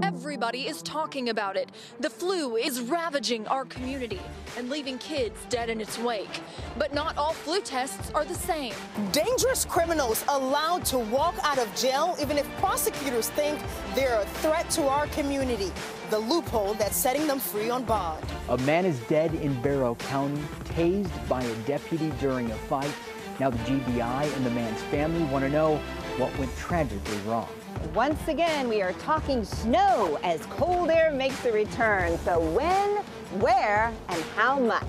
Everybody is talking about it. The flu is ravaging our community and leaving kids dead in its wake. But not all flu tests are the same. Dangerous criminals allowed to walk out of jail even if prosecutors think they're a threat to our community. The loophole that's setting them free on bond. A man is dead in Barrow County, tased by a deputy during a fight. Now the GBI and the man's family want to know what went tragically wrong. Once again, we are talking snow as cold air makes a return. So when, where, and how much?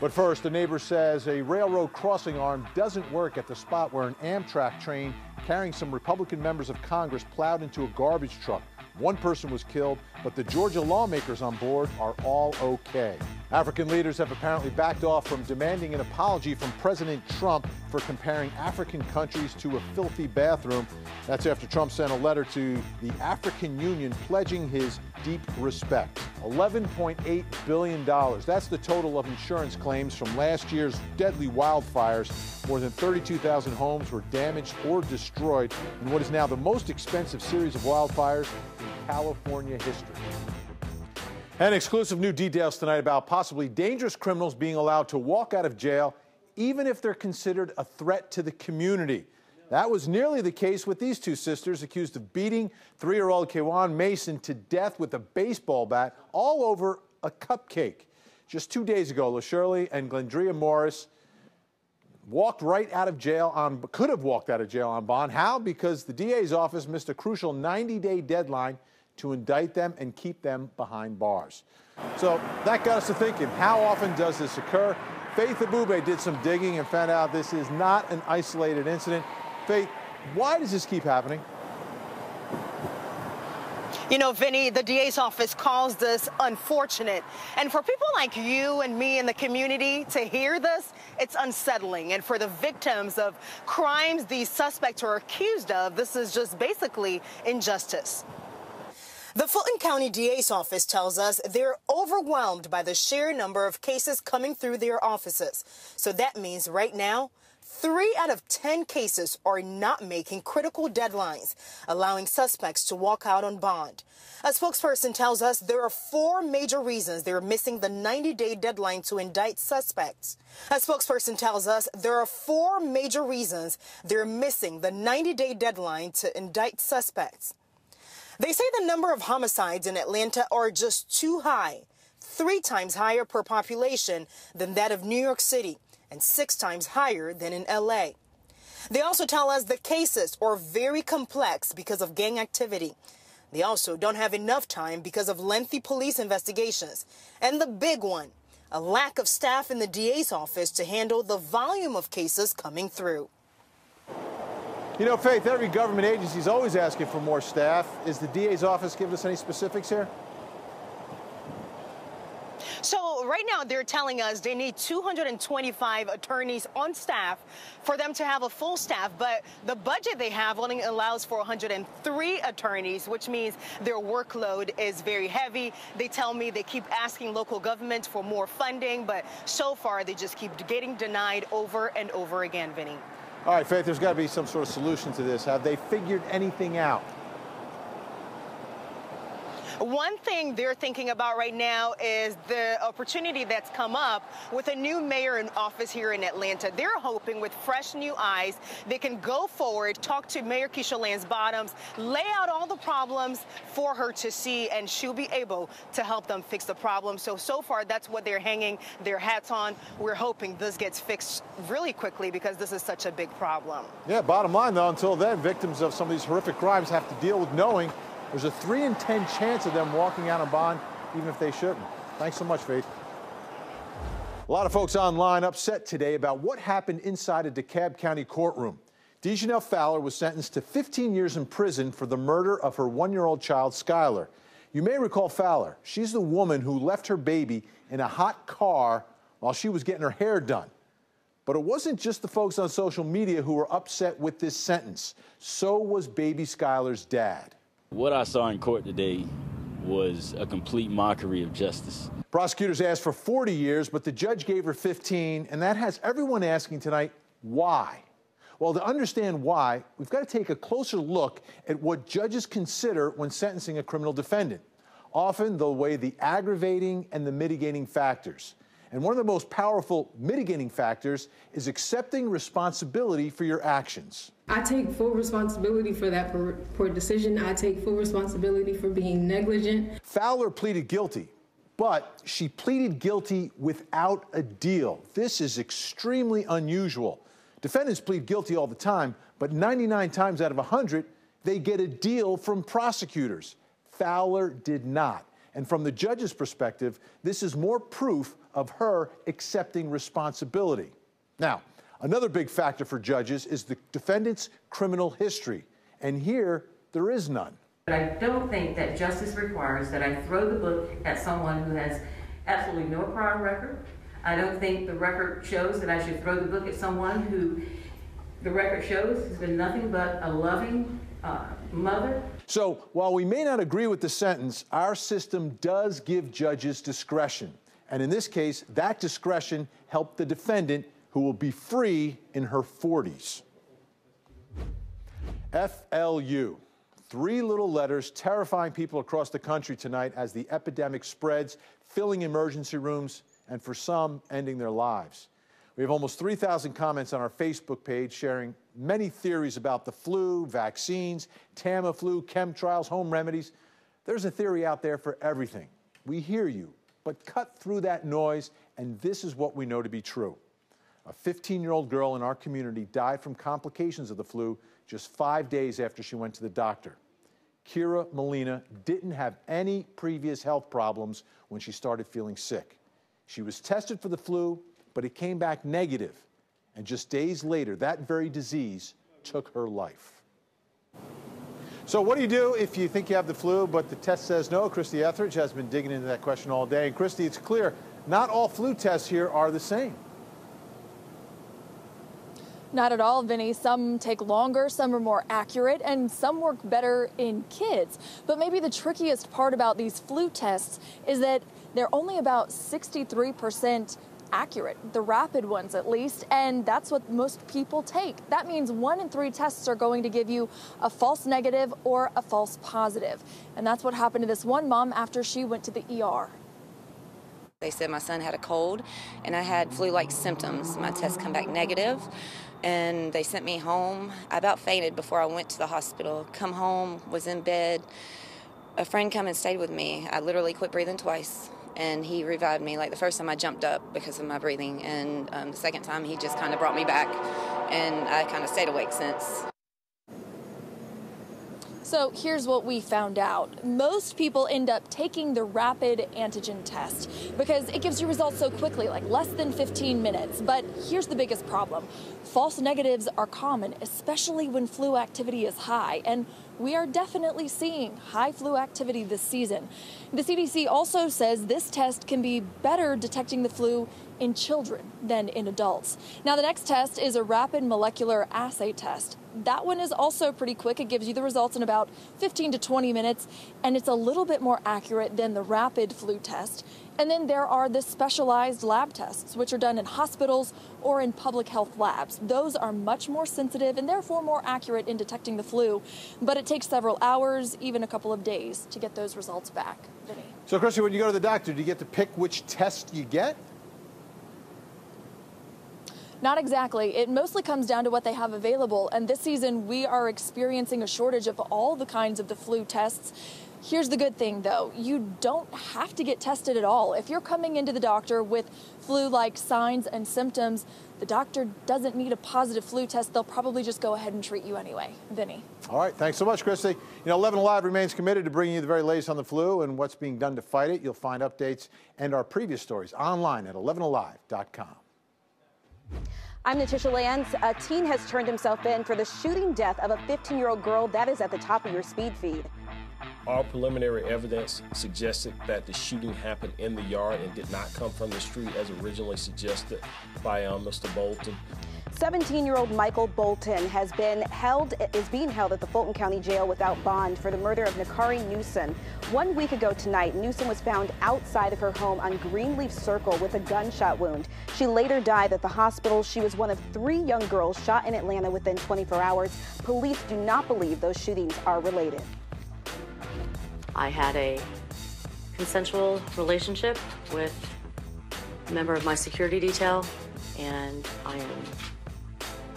But first, a neighbor says a railroad crossing arm doesn't work at the spot where an Amtrak train carrying some Republican members of Congress plowed into a garbage truck. One person was killed, but the Georgia lawmakers on board are all okay. African leaders have apparently backed off from demanding an apology from President Trump for comparing African countries to a filthy bathroom. That's after Trump sent a letter to the African Union pledging his deep respect. $11.8 billion. That's the total of insurance claims from last year's deadly wildfires. More than 32,000 homes were damaged or destroyed in what is now the most expensive series of wildfires in California history. And exclusive new details tonight about possibly dangerous criminals being allowed to walk out of jail even if they're considered a threat to the community. That was nearly the case with these two sisters accused of beating 3-year-old Kwan Mason to death with a baseball bat all over a cupcake. Just 2 days ago, LaShirley and Glendria Morris walked right out of jail could have walked out of jail on bond. How? Because the DA's office missed a crucial 90-day deadline to indict them and keep them behind bars. So that got us to thinking, how often does this occur? Faith Abube did some digging and found out this is not an isolated incident. Faith, why does this keep happening? You know, Vinny, the DA's office calls this unfortunate. And for people like you and me in the community to hear this, it's unsettling. And for the victims of crimes these suspects are accused of, this is just basically injustice. The Fulton County DA's office tells us they're overwhelmed by the sheer number of cases coming through their offices. So that means right now, 3 out of 10 cases are not making critical deadlines, allowing suspects to walk out on bond. A spokesperson tells us there are 4 major reasons they're missing the 90-day deadline to indict suspects. A spokesperson tells us there are 4 major reasons they're missing the 90-day deadline to indict suspects. They say the number of homicides in Atlanta are just too high, 3 times higher per population than that of New York City, and 6 times higher than in L.A. They also tell us the cases are very complex because of gang activity. They also don't have enough time because of lengthy police investigations. And the big one, a lack of staff in the DA's office to handle the volume of cases coming through. You know, Faith, every government agency is always asking for more staff. Is the DA's office giving us any specifics here? So right now they're telling us they need 225 attorneys on staff for them to have a full staff, but the budget they have only allows for 103 attorneys, which means their workload is very heavy. They tell me they keep asking local governments for more funding, but so far they just keep getting denied over and over again, Vinny. All right, Faith, there's got to be some sort of solution to this. Have they figured anything out? One thing they're thinking about right now is the opportunity that's come up with a new mayor in office here in Atlanta. They're hoping with fresh new eyes, they can go forward, talk to Mayor Keisha Lance Bottoms, lay out all the problems for her to see, and she'll be able to help them fix the problem. So far, that's what they're hanging their hats on. We're hoping this gets fixed really quickly because this is such a big problem. Yeah, bottom line, though, until then, victims of some of these horrific crimes have to deal with knowing there's a 3 in 10 chance of them walking out on bond, even if they shouldn't. Thanks so much, Faith. A lot of folks online upset today about what happened inside a DeKalb County courtroom. Dejanelle Fowler was sentenced to 15 years in prison for the murder of her 1-year-old child, Skylar. You may recall Fowler. She's the woman who left her baby in a hot car while she was getting her hair done. But it wasn't just the folks on social media who were upset with this sentence. So was baby Skylar's dad. What I saw in court today was a complete mockery of justice. Prosecutors asked for 40 years, but the judge gave her 15, and that has everyone asking tonight, why? Well, to understand why, we've got to take a closer look at what judges consider when sentencing a criminal defendant. Often, they'll weigh the aggravating and the mitigating factors. And one of the most powerful mitigating factors is accepting responsibility for your actions. I take full responsibility for that poor decision. I take full responsibility for being negligent. Fowler pleaded guilty, but she pleaded guilty without a deal. This is extremely unusual. Defendants plead guilty all the time, but 99 times out of 100, they get a deal from prosecutors. Fowler did not. And from the judge's perspective, this is more proof of her accepting responsibility. Now, another big factor for judges is the defendant's criminal history. And here, there is none. But I don't think that justice requires that I throw the book at someone who has absolutely no prior record. I don't think the record shows that I should throw the book at someone who the record shows has been nothing but a loving mother. So while we may not agree with the sentence, our system does give judges discretion. And in this case, that discretion helped the defendant, who will be free in her 40s. FLU. 3 little letters terrifying people across the country tonight as the epidemic spreads, filling emergency rooms, and for some, ending their lives. We have almost 3,000 comments on our Facebook page sharing many theories about the flu, vaccines, Tamiflu, chemtrails, home remedies. There's a theory out there for everything. We hear you, but cut through that noise, and this is what we know to be true. A 15-year-old girl in our community died from complications of the flu just 5 days after she went to the doctor. Kira Molina didn't have any previous health problems when she started feeling sick. She was tested for the flu, but it came back negative. And just days later, that very disease took her life. So what do you do if you think you have the flu, but the test says no? Christy Etheridge has been digging into that question all day. And Christy, it's clear, not all flu tests here are the same. Not at all, Vinny. Some take longer, some are more accurate, and some work better in kids. But maybe the trickiest part about these flu tests is that they're only about 63% accurate, the rapid ones at least, and that's what most people take. That means 1 in 3 tests are going to give you a false negative or a false positive. And that's what happened to this one mom after she went to the ER. They said my son had a cold and I had flu-like symptoms. My test come back negative and they sent me home. I about fainted before I went to the hospital. Come home, was in bed. A friend come and stayed with me. I literally quit breathing twice and he revived me. Like the first time I jumped up because of my breathing, and the second time he just kind of brought me back, and I kind of stayed awake since. So here's what we found out. Most people end up taking the rapid antigen test because it gives you results so quickly, like less than 15 minutes. But here's the biggest problem. False negatives are common, especially when flu activity is high. And we are definitely seeing high flu activity this season. The CDC also says this test can be better detecting the flu in children than in adults. Now, the next test is a rapid molecular assay test. That one is also pretty quick. It gives you the results in about 15 to 20 minutes, and it's a little bit more accurate than the rapid flu test. And then there are the specialized lab tests, which are done in hospitals or in public health labs. Those are much more sensitive and therefore more accurate in detecting the flu, but it takes several hours, even a couple of days, to get those results back. Vinny. So, Christy, when you go to the doctor, do you get to pick which test you get? Not exactly. It mostly comes down to what they have available. And this season, we are experiencing a shortage of all the kinds of the flu tests. Here's the good thing, though. You don't have to get tested at all. If you're coming into the doctor with flu-like signs and symptoms, the doctor doesn't need a positive flu test. They'll probably just go ahead and treat you anyway. Vinny. All right. Thanks so much, Christy. You know, 11 Alive remains committed to bringing you the very latest on the flu and what's being done to fight it. You'll find updates and our previous stories online at 11alive.com. I'm Natisha Lands. A teen has turned himself in for the shooting death of a 15-year-old girl. That is at the top of your speed feed. Our preliminary evidence suggested that the shooting happened in the yard and did not come from the street as originally suggested by Mr. Bolton. 17-year-old Michael Bolton is being held at the Fulton County Jail without bond for the murder of Nakari Newsom. 1 week ago tonight, Newsom was found outside of her home on Greenleaf Circle with a gunshot wound. She later died at the hospital. She was one of 3 young girls shot in Atlanta within 24 hours. Police do not believe those shootings are related. I had a consensual relationship with a member of my security detail, and I am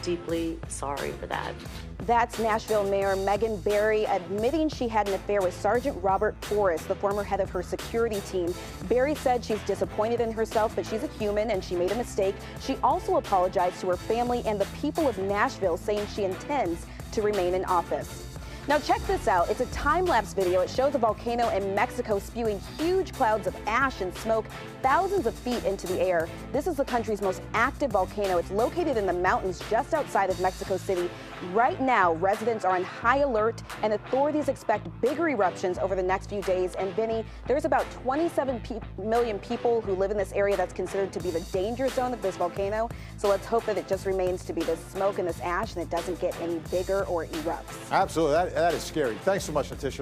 deeply sorry for that. That's Nashville Mayor Megan Barry admitting she had an affair with Sergeant Robert Forrest, the former head of her security team. Barry said she's disappointed in herself, but she's a human and she made a mistake. She also apologized to her family and the people of Nashville, saying she intends to remain in office. Now check this out. It's a time-lapse video. It shows a volcano in Mexico spewing huge clouds of ash and smoke thousands of feet into the air. This is the country's most active volcano. It's located in the mountains just outside of Mexico City. Right now, residents are on high alert and authorities expect bigger eruptions over the next few days. And Vinny, there's about 27 million people who live in this area that's considered to be the danger zone of this volcano. So let's hope that it just remains to be this smoke and this ash and it doesn't get any bigger or erupts. Absolutely. That is scary. Thanks so much, Natisha.